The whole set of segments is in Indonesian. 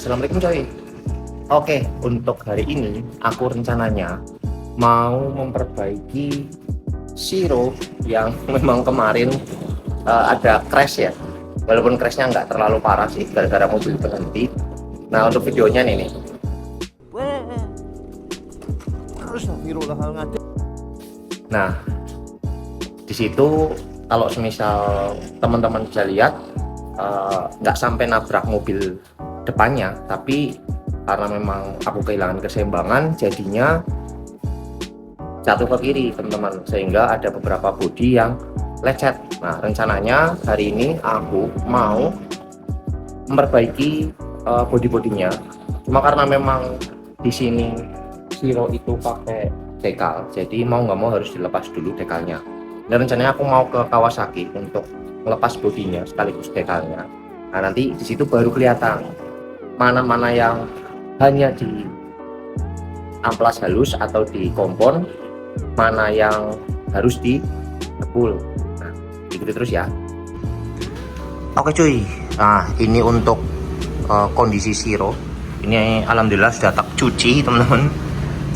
Assalamualaikum coy. Oke, untuk hari ini aku rencananya mau memperbaiki Siro yang memang kemarin ada crash ya. Walaupun crashnya nggak terlalu parah sih, gara-gara mobil berhenti. Nah, untuk videonya nih. Nah, di situ kalau semisal teman-teman bisa lihat nggak sampai nabrak mobil depannya, tapi karena memang aku kehilangan keseimbangan jadinya jatuh ke kiri teman-teman, sehingga ada beberapa bodi yang lecet. Nah, rencananya hari ini aku mau memperbaiki bodi-bodinya, cuma karena memang di sini Siro itu pakai dekal, jadi mau nggak mau harus dilepas dulu dekalnya. Dan rencananya aku mau ke Kawasaki untuk melepas bodinya sekaligus dekalnya. Nah, nanti di situ baru kelihatan mana-mana yang hanya di amplas halus atau di kompon, mana yang harus di debul. Nah, ikuti terus ya. Oke cuy, nah ini untuk kondisi Siro. Ini alhamdulillah sudah tak cuci teman-teman.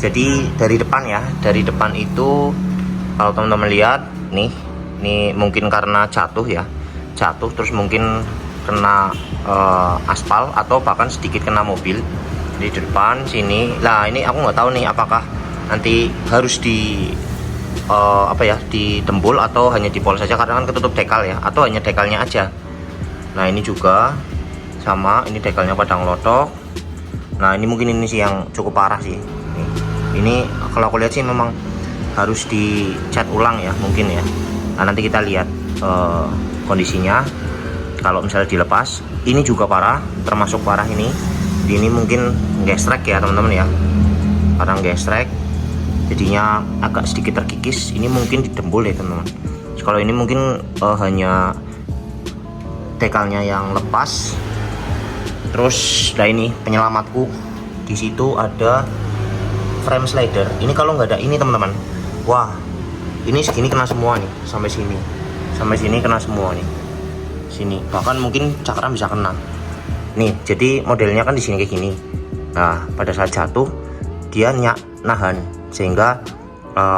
Jadi dari depan ya, dari depan itu kalau teman-teman lihat nih, ini mungkin karena jatuh ya, jatuh terus mungkin kena aspal atau bahkan sedikit kena mobil di depan sini. Nah ini aku nggak tahu nih apakah nanti harus di ditembul atau hanya dipoles saja, karena kan ketutup dekal ya, atau hanya dekalnya aja. Nah ini juga sama, ini dekalnya pada ngelotok. Nah ini mungkin ini sih yang cukup parah sih. Ini kalau aku lihat sih memang harus dicat ulang ya mungkin ya. Nah nanti kita lihat kondisinya. Kalau misalnya dilepas, ini juga parah, termasuk parah ini. Ini mungkin gestrek ya teman-teman ya, karena gestrek jadinya agak sedikit terkikis. Ini mungkin didembul ya teman-teman. Kalau ini mungkin hanya dekalnya yang lepas. Terus nah ini penyelamatku, di situ ada frame slider. Ini kalau nggak ada ini teman-teman, wah ini segini kena semua nih, sampai sini kena semua nih, sini bahkan mungkin cakram bisa kena nih. Jadi modelnya kan di sini kayak gini. Nah pada saat jatuh dia nahan sehingga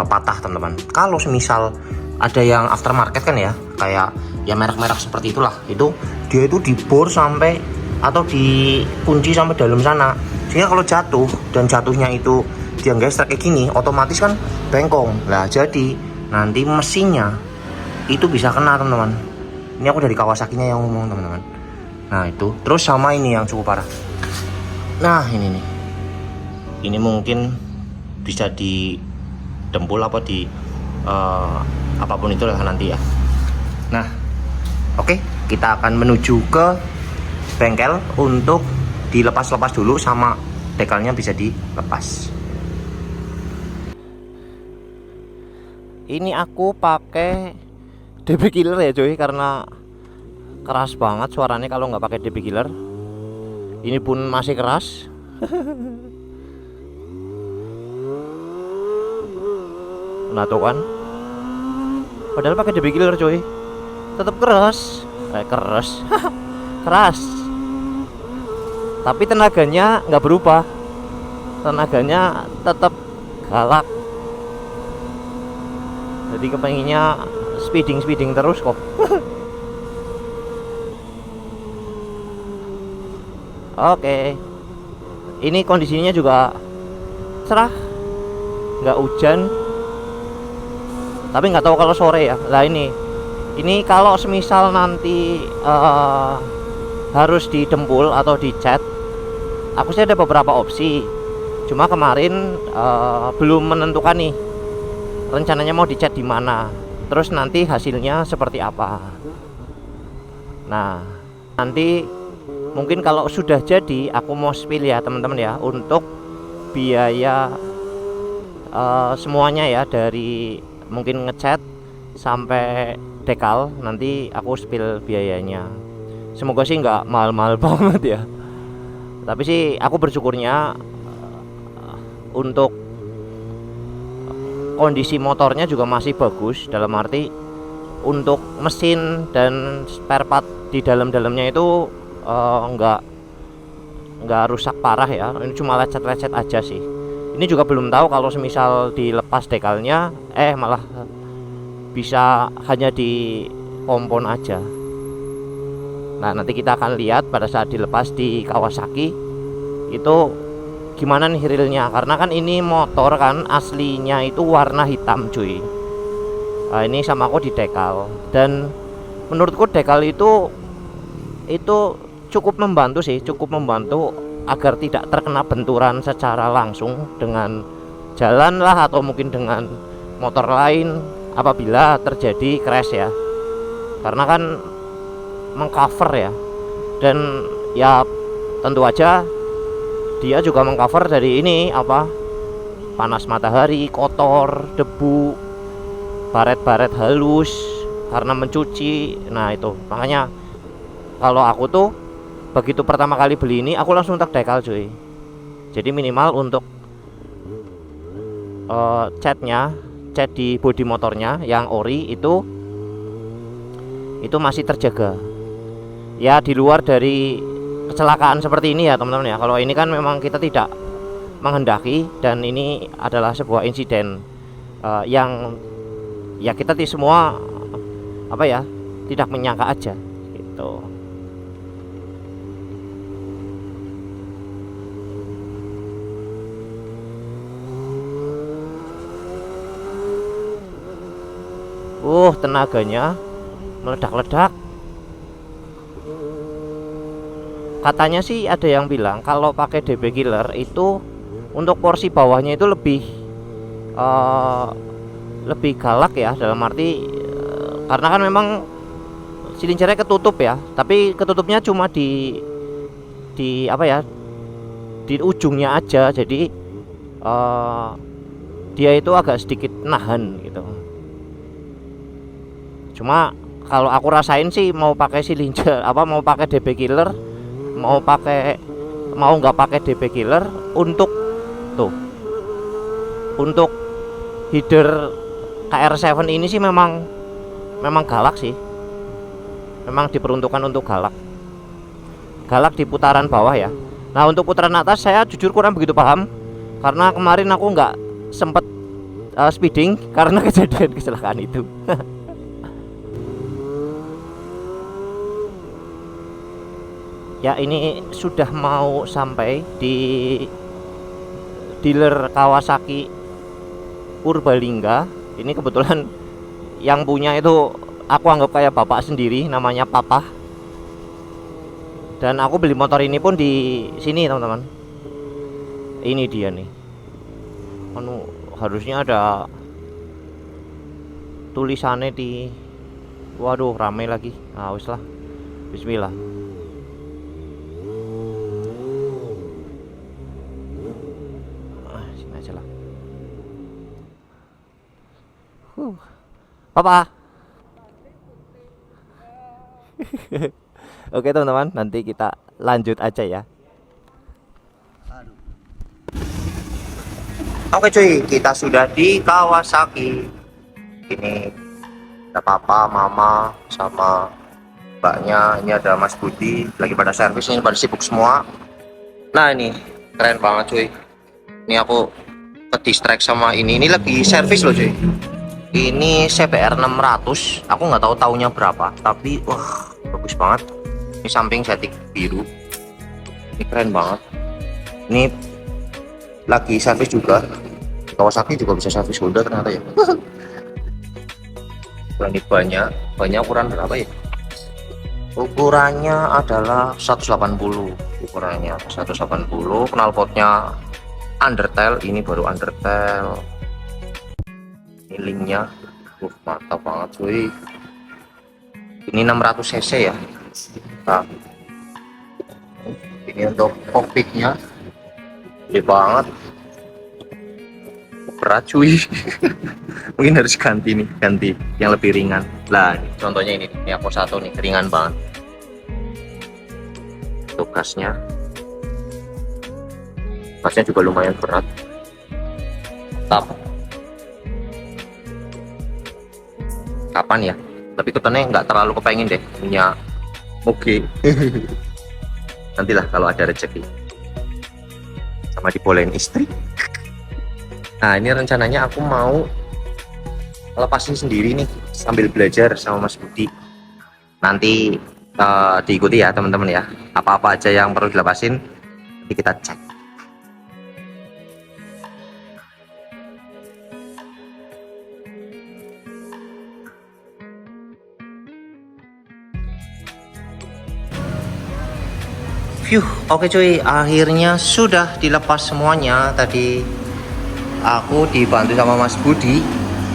patah teman-teman. Kalau semisal ada yang aftermarket kan ya, kayak ya merek-merek seperti itulah, itu dia itu dibor sampai atau dikunci sampai dalam sana, sehingga kalau jatuh dan jatuhnya itu dia gestrek kayak gini, otomatis kan bengkong lah. Jadi nanti mesinnya itu bisa kena teman-teman. Ini aku dari Kawasaki-nya yang ngomong teman-teman. Nah itu terus sama ini yang cukup parah. Nah ini nih, ini mungkin bisa didempul apa di apapun itulah nanti ya. Nah oke, kita akan menuju ke bengkel untuk dilepas-lepas dulu, sama dekalnya bisa dilepas. Ini aku pakai DB killer ya coy, karena keras banget suaranya kalau nggak pakai DB killer. Ini pun masih keras. Nah tuh kan, padahal pakai DB killer coy, tetap keras, keras, keras. Tapi tenaganya nggak berubah, tenaganya tetap galak. Jadi kepenginnya speeding terus kok. Oke, ini kondisinya juga cerah, nggak hujan. Tapi nggak tahu kalau sore ya. Lah ini kalau semisal nanti harus didempul atau dicat, aku sih ada beberapa opsi. Cuma kemarin belum menentukan nih rencananya mau dicat di mana, terus nanti hasilnya seperti apa. Nah nanti mungkin kalau sudah jadi aku mau spill ya teman-teman ya, untuk biaya semuanya ya, dari mungkin ngecat sampai dekal, nanti aku spill biayanya. Semoga sih nggak mahal-mahal banget ya. Tapi sih aku bersyukurnya untuk kondisi motornya juga masih bagus, dalam arti untuk mesin dan spare part di dalamnya itu nggak rusak parah ya, ini cuma lecet-lecet aja sih. Ini juga belum tahu kalau semisal dilepas dekalnya malah bisa hanya di pompon aja. Nah nanti kita akan lihat pada saat dilepas di Kawasaki itu gimana nih realnya, karena kan ini motor kan aslinya itu warna hitam cuy. Nah, ini sama aku di dekal, dan menurutku dekal itu cukup membantu sih, cukup membantu agar tidak terkena benturan secara langsung dengan jalan lah, atau mungkin dengan motor lain apabila terjadi crash ya, karena kan mengcover ya, dan ya tentu aja dia juga mengcover dari ini panas matahari, kotor, debu, baret-baret halus karena mencuci. Nah itu makanya kalau aku tuh begitu pertama kali beli ini aku langsung tak dekal cuy. Jadi minimal untuk cat di bodi motornya yang ori itu masih terjaga ya, di luar dari kecelakaan seperti ini ya teman-teman ya. Kalau ini kan memang kita tidak menghendaki, dan ini adalah sebuah insiden yang ya kita semua tidak menyangka aja gitu. Tenaganya meledak-ledak. Katanya sih ada yang bilang kalau pakai DB Killer itu untuk porsi bawahnya itu lebih galak ya, dalam arti karena kan memang silincernya ketutup ya, tapi ketutupnya cuma di di ujungnya aja, jadi dia itu agak sedikit nahan gitu. Cuma kalau aku rasain sih mau pakai silincer mau pakai DB Killer, mau nggak pakai DB Killer, untuk header KR7 ini sih memang galak sih, memang diperuntukkan untuk galak di putaran bawah ya. Nah untuk putaran atas saya jujur kurang begitu paham, karena kemarin aku nggak sempet speeding karena kejadian kecelakaan itu. Ya ini sudah mau sampai di dealer Kawasaki Purbalingga. Ini kebetulan yang punya itu aku anggap kayak bapak sendiri, namanya Papa. Dan aku beli motor ini pun di sini teman-teman. Ini dia nih. Harusnya ada tulisannya di. Waduh ramai lagi. Nah wis lah. Bismillah. Sini aja lah. Papa. Oke teman-teman, nanti kita lanjut aja ya. Oke cuy, kita sudah di Kawasaki. Ini ada papa, mama, sama mbaknya. Ini ada Mas Budi, lagi pada servis, ini pada sibuk semua. Nah ini keren banget cuy. Ini aku ke distract sama ini lagi servis loh cuy. Ini CBR 600, aku nggak tahu tahunnya berapa, tapi wah bagus banget. Ini samping setting biru, ini keren banget. Ini lagi servis juga. Kawasaki juga bisa servis Honda ternyata ya. Ini banyak ukuran berapa ya? Ukurannya adalah 180, ukurannya 180. Knalpotnya undertail, ini baru undertail. Ini linknya mantap banget cuy. Ini 600 cc ya. Nah, ini untuk cockpitnya gede banget, berat cuy. Mungkin harus ganti yang lebih ringan lah. Contohnya ini aku satu nih, ringan banget. Tugasnya juga lumayan berat. Kapan ya, tapi ketennya nggak terlalu kepengen deh punya moge. Nantilah kalau ada rezeki. sama dibolehin istri. Nah ini rencananya aku mau lepasin sendiri nih sambil belajar sama Mas Budi. Nanti diikuti ya teman-teman ya, apa-apa aja yang perlu dilepasin nanti kita cek. Oke cuy, akhirnya sudah dilepas semuanya. Tadi aku dibantu sama Mas Budi,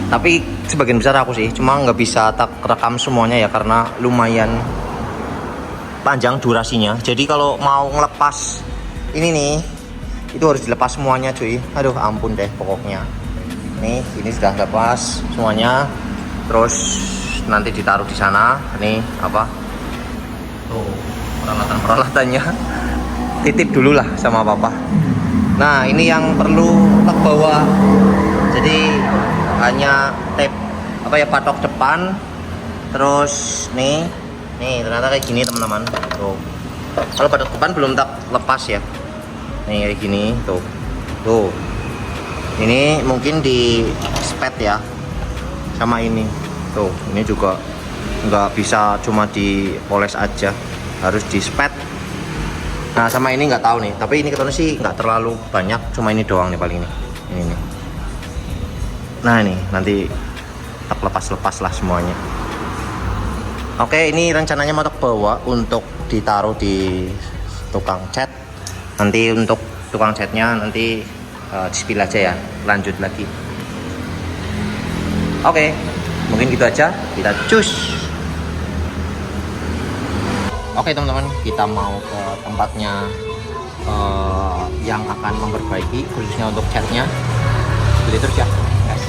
tapi sebagian besar aku sih, cuma nggak bisa tak rekam semuanya ya karena lumayan panjang durasinya. Jadi kalau mau ngelepas ini nih, itu harus dilepas semuanya cuy. Aduh ampun deh pokoknya. Nih ini sudah lepas semuanya, terus nanti ditaruh di sana. Nih apa? Tuh peralatan-peralatannya titip dulu lah sama papa. Nah ini yang perlu tak bawa, jadi hanya tape apa ya, patok depan. Terus nih ternyata kayak gini teman-teman. Tuh kalau patok depan belum tak lepas ya, nih kayak gini tuh ini mungkin di spet ya sama ini. Tuh ini juga nggak bisa cuma dipoles aja, harus di spet. Nah sama ini nggak tahu nih, tapi ini ketemu sih nggak terlalu banyak, cuma ini doang nih paling ini nih. Nah ini nanti tak lepas lah semuanya. Oke, ini rencananya mau tak bawa untuk ditaruh di tukang cat. Nanti untuk tukang catnya nanti di-spill aja ya, lanjut lagi. Oke, mungkin gitu aja, kita cus. Oke teman-teman, kita mau ke tempatnya yang akan memperbaiki khususnya untuk catnya. Jadi terus ya guys.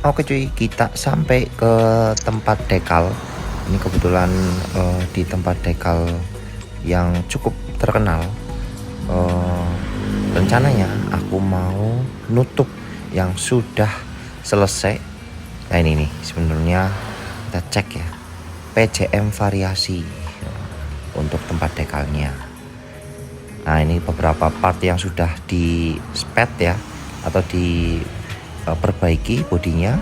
Oke cuy, kita sampai ke tempat dekal. Ini kebetulan di tempat dekal yang cukup terkenal. Rencananya aku mau nutup yang sudah selesai. Nah ini nih sebenarnya kita cek ya, PCM variasi untuk tempat dekalnya. Nah ini beberapa part yang sudah di spet ya, atau diperbaiki bodinya,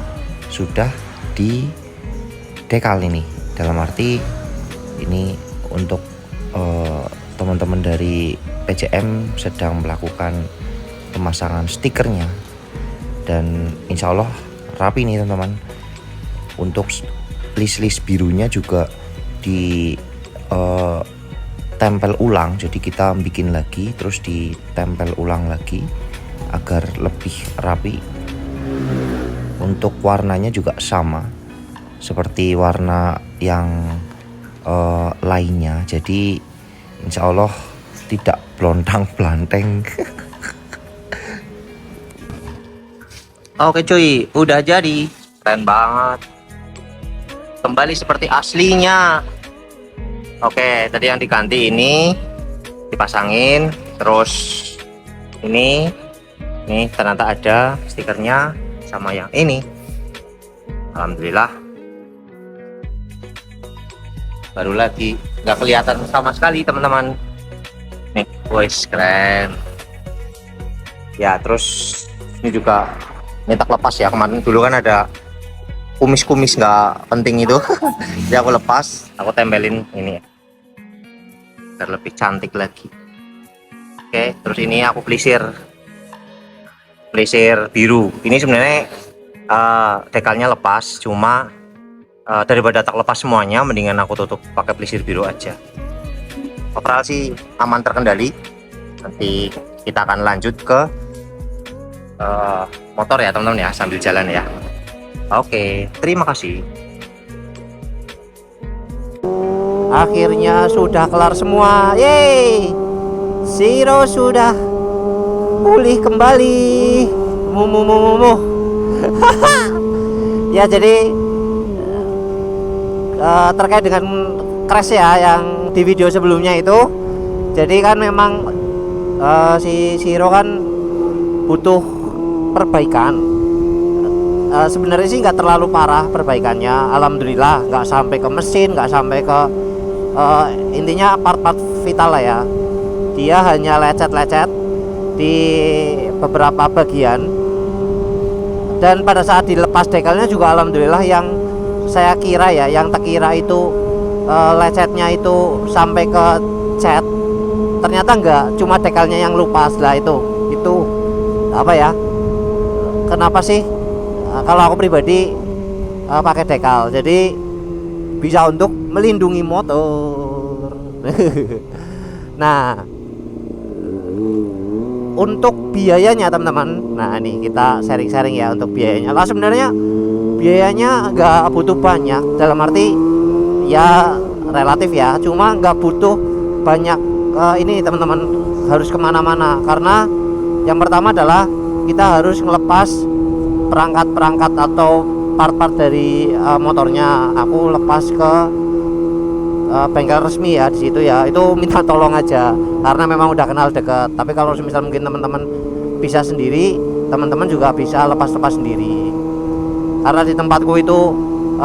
sudah di dekal ini. Dalam arti ini untuk teman-teman dari PCM sedang melakukan pemasangan stikernya, dan insya Allah rapi nih teman-teman. Untuk list birunya juga di tempel ulang, jadi kita bikin lagi terus ditempel ulang lagi agar lebih rapi. Untuk warnanya juga sama seperti warna yang lainnya, jadi insya Allah tidak blontang-blanteng. Oke cuy, udah jadi, keren banget, kembali seperti aslinya. Oke, tadi yang diganti ini dipasangin, terus ini ternyata ada stikernya sama yang ini. Alhamdulillah, baru lagi, nggak kelihatan sama sekali teman-teman. Nih, wes keren ya. Terus ini juga nyetak lepas ya, kemarin dulu kan ada kumis-kumis nggak penting itu. Jadi aku lepas, aku tempelin ini ya, biar lebih cantik lagi. Oke, terus ini aku pelisir biru. Ini sebenarnya dekalnya lepas, cuma daripada tak lepas semuanya, mendingan aku tutup pakai pelisir biru aja. Overall sih aman, terkendali. Nanti kita akan lanjut ke motor ya teman-teman ya, sambil jalan ya. Oke, terima kasih. Akhirnya sudah kelar semua. Yeay, Zero sudah pulih kembali. Ya, jadi terkait dengan crash ya yang di video sebelumnya itu, jadi kan memang si Siro kan butuh perbaikan. Sebenarnya sih nggak terlalu parah perbaikannya, alhamdulillah, nggak sampai ke mesin, nggak sampai ke intinya part-part vital lah ya. Dia hanya lecet-lecet di beberapa bagian, dan pada saat dilepas dekalnya juga alhamdulillah, yang saya kira ya, yang terkira itu lecetnya itu sampai ke cat, ternyata enggak, cuma dekalnya yang lepas lah. Itu apa ya, kenapa sih kalau aku pribadi pakai dekal, jadi bisa untuk melindungi motor. Nah, untuk biayanya teman-teman, nah ini kita sharing-sharing ya untuk biayanya. Lah sebenarnya biayanya nggak butuh banyak, dalam arti ya relatif ya, cuma nggak butuh banyak. Ini teman-teman harus kemana-mana, karena yang pertama adalah kita harus ngelepas perangkat-perangkat atau part-part dari motornya. Aku lepas ke bengkel resmi ya, di situ ya, itu minta tolong aja karena memang udah kenal dekat. Tapi kalau misal mungkin teman-teman bisa sendiri, teman-teman juga bisa lepas-lepas sendiri. Karena di tempatku itu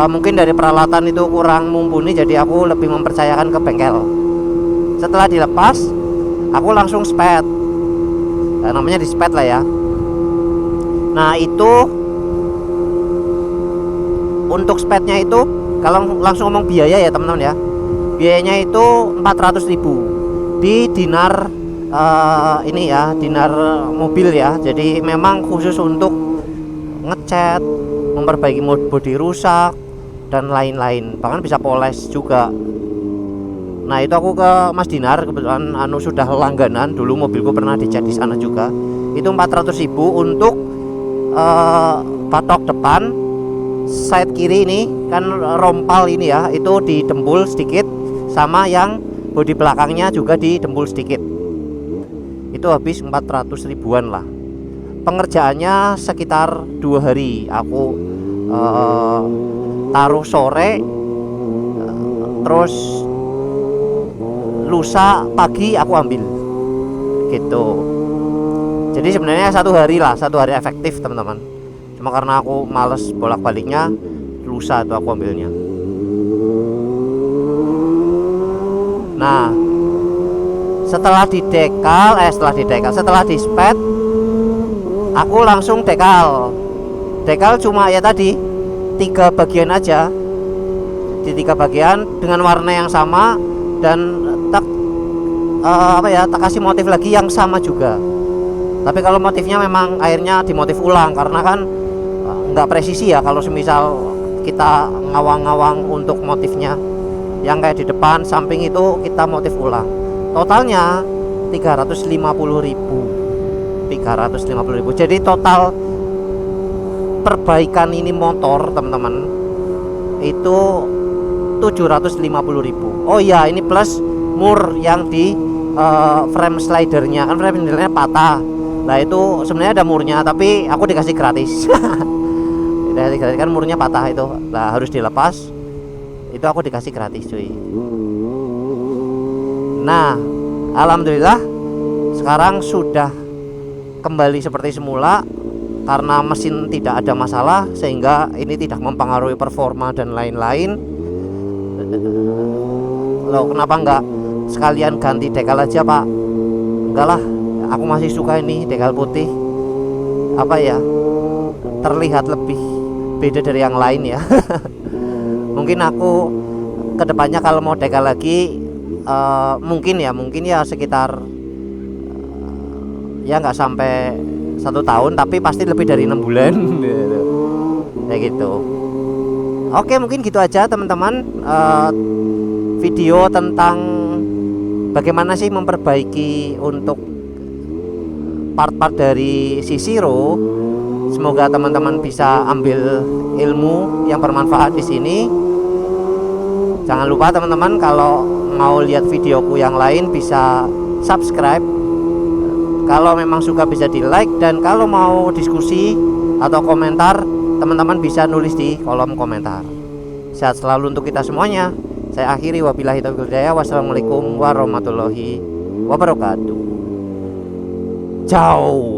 mungkin dari peralatan itu kurang mumpuni, jadi aku lebih mempercayakan ke bengkel. Setelah dilepas, aku langsung spet. Namanya di spet lah ya. Nah itu untuk spetnya itu, kalau langsung ngomong biaya ya teman-teman ya, biayanya itu 400.000 di dinar ini ya, dinar mobil ya. Jadi memang khusus untuk ngecat, memperbaiki bodi rusak dan lain-lain, bahkan bisa poles juga. Nah itu aku ke Mas Dinar, kebetulan sudah langganan, dulu mobilku pernah dicat di sana juga. Itu 400.000 untuk batok depan, side kiri ini kan rompal ini ya, itu didembul sedikit, sama yang bodi belakangnya juga didembul sedikit. Itu habis 400 ribuan lah. Pengerjaannya sekitar 2 hari. Aku taruh sore, terus lusa pagi aku ambil gitu. Jadi sebenarnya 1 hari lah, 1 hari efektif teman-teman. Cuma karena aku males bolak-baliknya, lusa itu aku ambilnya. Nah, setelah di spet, aku langsung dekal. Dekal cuma ya tadi 3 bagian aja, di 3 bagian dengan warna yang sama, dan tak kasih motif lagi yang sama juga. Tapi kalau motifnya memang akhirnya dimotif ulang, karena kan nggak presisi ya kalau semisal kita ngawang-ngawang untuk motifnya. Yang kayak di depan, samping itu kita motif ulang. Totalnya 350.000. Jadi total perbaikan ini motor teman-teman itu 750.000. Oh iya, ini plus mur yang di frame slidernya, kan frame slidernya patah. Nah itu sebenarnya ada murnya, tapi aku dikasih gratis. Dikasih gratis kan, murnya patah itu, nah harus dilepas. Itu aku dikasih gratis cuy. Nah alhamdulillah sekarang sudah kembali seperti semula, karena mesin tidak ada masalah, sehingga ini tidak mempengaruhi performa dan lain-lain. Loh, kenapa enggak sekalian ganti dekal aja pak? Enggak lah, aku masih suka ini dekal putih, apa ya, terlihat lebih beda dari yang lain ya. Mungkin aku kedepannya kalau mau dekal lagi mungkin ya sekitar ya nggak sampai 1 tahun, tapi pasti lebih dari 6 bulan. Kayak gitu. Oke, mungkin gitu aja teman-teman, video tentang bagaimana sih memperbaiki untuk part-part dari si Siro. Semoga teman-teman bisa ambil ilmu yang bermanfaat di sini. Jangan lupa teman-teman, kalau mau lihat videoku yang lain bisa subscribe. Kalau memang suka bisa di like, dan kalau mau diskusi atau komentar, teman-teman bisa nulis di kolom komentar. Sehat selalu untuk kita semuanya. Saya akhiri, wabillahi taufiq wal hidayah. Wassalamualaikum warahmatullahi wabarakatuh. Ciao.